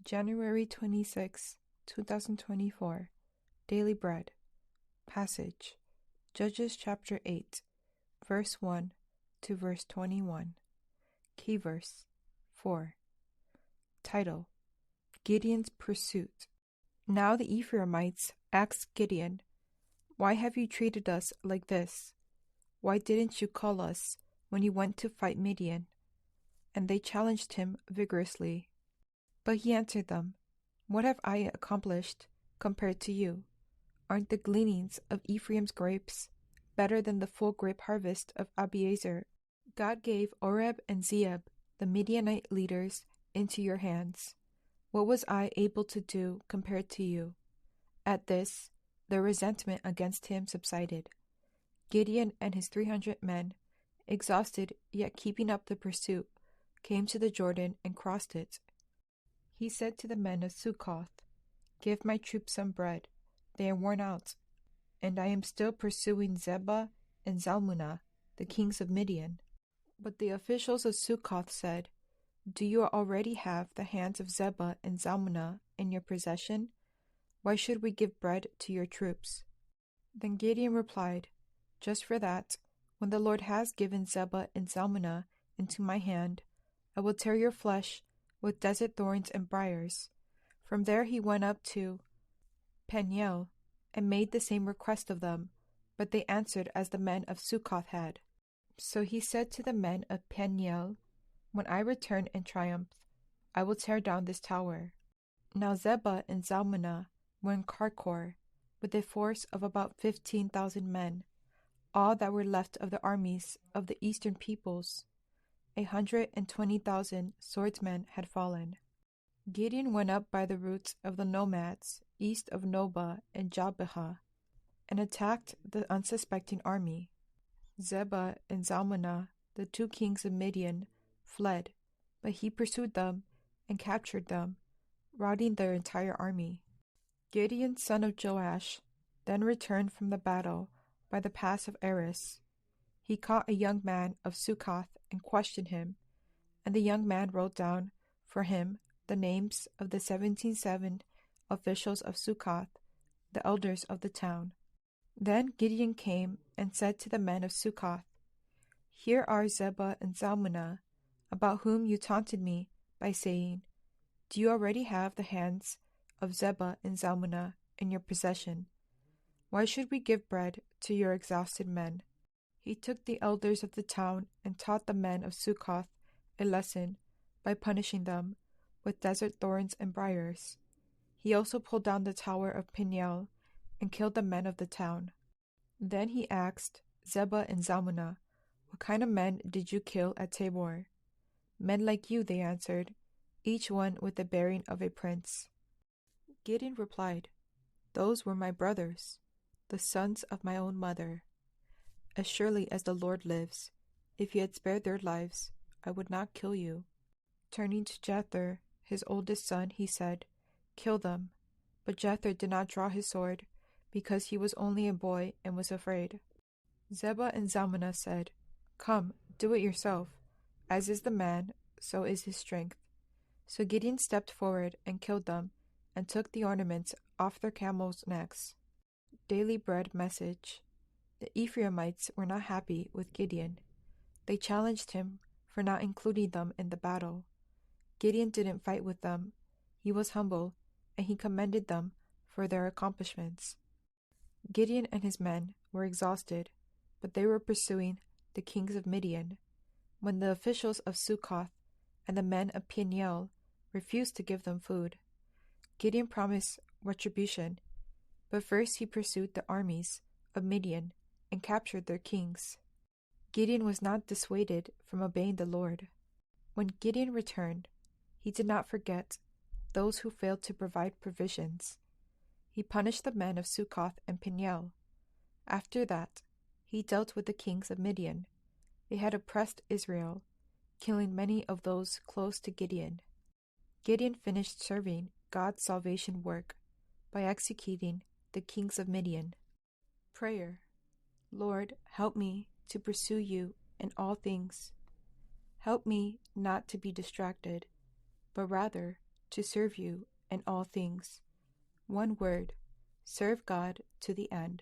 January 26, 2024. Daily Bread. Passage: Judges chapter 8, verse 1 to verse 21. Key verse 4. Title: Gideon's Pursuit. Now the Ephraimites asked Gideon, "Why have you treated us like this? Why didn't you call us when you went to fight Midian?" And they challenged him vigorously. But he answered them, "What have I accomplished compared to you? Aren't the gleanings of Ephraim's grapes better than the full grape harvest of Abiezer? God gave Oreb and Zeeb, the Midianite leaders, into your hands. What was I able to do compared to you?" At this, their resentment against him subsided. Gideon and his 300 men, exhausted yet keeping up the pursuit, came to the Jordan and crossed it. He said to the men of Sukkoth, "Give my troops some bread. They are worn out, and I am still pursuing Zebah and Zalmunna, the kings of Midian." But the officials of Sukkoth said, "Do you already have the hands of Zebah and Zalmunna in your possession? Why should we give bread to your troops?" Then Gideon replied, "Just for that, when the Lord has given Zebah and Zalmunna into my hand, I will tear your flesh with desert thorns and briars." From there he went up to Peniel and made the same request of them, but they answered as the men of Sukkoth had. So he said to the men of Peniel, "When I return in triumph, I will tear down this tower." Now Zebah and Zalmunna were in Karkor, with a force of about 15,000 men, all that were left of the armies of the eastern peoples. 120,000 swordsmen had fallen. Gideon went up by the route of the nomads east of Nobah and Jabbehah, and attacked the unsuspecting army. Zebah and Zalmunna, the 2 kings of Midian, fled, but he pursued them and captured them, routing their entire army. Gideon, son of Joash, then returned from the battle by the pass of Eris. He caught a young man of Sukkoth and questioned him, and the young man wrote down for him the names of the 77 officials of Sukkoth, the elders of the town. Then Gideon came and said to the men of Sukkoth, "Here are Zebah and Zalmunna, about whom you taunted me by saying, 'Do you already have the hands of Zebah and Zalmunna in your possession? Why should we give bread to your exhausted men?'" He took the elders of the town and taught the men of Sukkoth a lesson by punishing them with desert thorns and briars. He also pulled down the tower of Peniel and killed the men of the town. Then he asked Zebah and Zalmunna, "What kind of men did you kill at Tabor?" "Men like you," they answered, "each one with the bearing of a prince." Gideon replied, "Those were my brothers, the sons of my own mother. As surely as the Lord lives, if you had spared their lives, I would not kill you." Turning to Jether, his oldest son, he said, "Kill them." But Jether did not draw his sword, because he was only a boy and was afraid. Zebah and Zalmunna said, "Come, do it yourself. As is the man, so is his strength." So Gideon stepped forward and killed them, and took the ornaments off their camels' necks. Daily Bread Message. The Ephraimites were not happy with Gideon. They challenged him for not including them in the battle. Gideon didn't fight with them. He was humble, and he commended them for their accomplishments. Gideon and his men were exhausted, but they were pursuing the kings of Midian. When the officials of Sukkoth and the men of Peniel refused to give them food, Gideon promised retribution, but first he pursued the armies of Midian and captured their kings. Gideon was not dissuaded from obeying the Lord. When Gideon returned, he did not forget those who failed to provide provisions. He punished the men of Sukkoth and Peniel. After that, he dealt with the kings of Midian. They had oppressed Israel, killing many of those close to Gideon. Gideon finished serving God's salvation work by executing the kings of Midian. Prayer. Lord, help me to pursue you in all things. Help me not to be distracted, but rather to serve you in all things. One word, serve God to the end.